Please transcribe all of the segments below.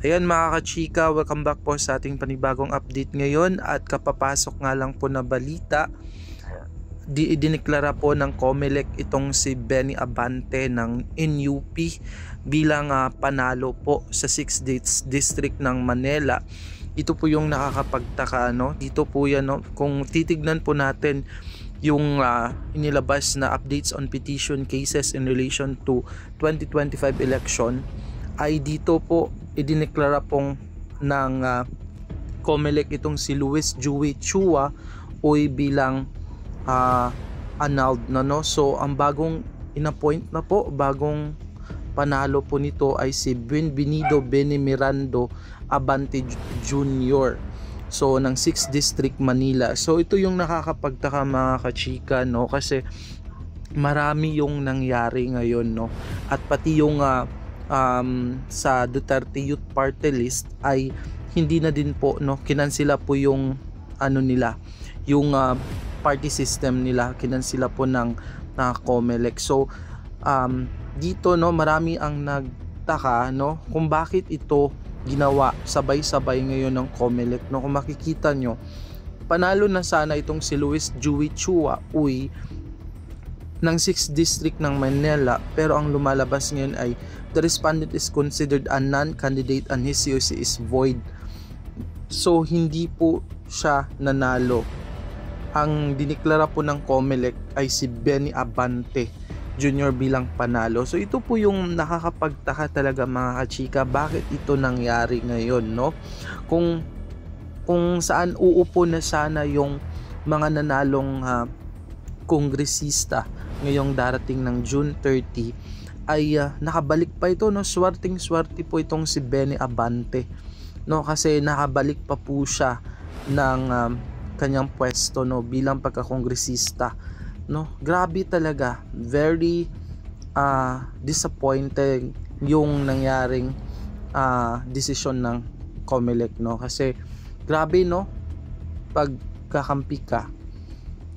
Ayan mga kachika, welcome back po sa ating panibagong update ngayon at kapapasok nga lang po na balita. Idineklara po ng COMELEC itong si Benny Abante ng NUP bilang panalo po sa 6th District ng Manila. Ito po yung nakakapagtaka, no? Dito po yan, no? Kung titignan po natin yung inilabas na updates on petition cases in relation to 2025 election, ay dito po idineklara pong ng COMELEC itong si Luis Joey Chua Uy bilang annulled na, no? So ang bagong inappoint na po, bagong panalo po nito ay si Bienvenido Benny Mirando Abante Jr. So ng 6th District Manila. So ito yung nakakapagtaka mga kachika, no? Kasi marami yung nangyari ngayon, no? At pati yung sa Duterte Youth Party List ay hindi na din po, no, kinansila po yung ano nila, yung party system nila, kinansila po ng COMELEC. So dito, no, marami ang nagtaka, no, kung bakit ito ginawa sabay-sabay ngayon ng COMELEC, no? Kung makikita nyo, panalo na sana itong si Luis Joey Chua Uy ng 6th District ng Manila, pero ang lumalabas ngayon ay the respondent is considered a non-candidate and his COC is void. So hindi po siya nanalo. Ang diniklara po ng COMELEC ay si Benny Abante Jr. bilang panalo. So ito po yung nakakapagtaka talaga mga kachika, bakit ito nangyari ngayon, no? Kung saan uupo na sana yung mga nanalong kongresista ngayong darating ng June 30, ay nakabalik pa ito, no? Swerteng-swerte po itong si Benny Abante, no? Kasi nakabalik pa po siya ng kanyang pwesto, no, bilang pagkakongresista, no? Grabe talaga, very disappointing yung nangyaring desisyon ng COMELEC, no? Kasi grabe, no, pagkakampi ka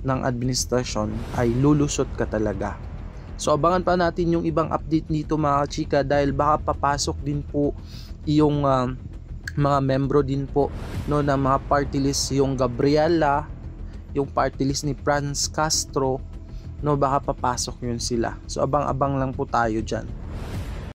ng administrasyon ay lulusot ka talaga. So abangan pa natin yung ibang update nito mga chika, dahil baka papasok din po yung mga membro din po, no, ng mga party list, yung Gabriela, yung party list ni Franz Castro, no, baka papasok yun sila. So abang-abang lang po tayo dyan.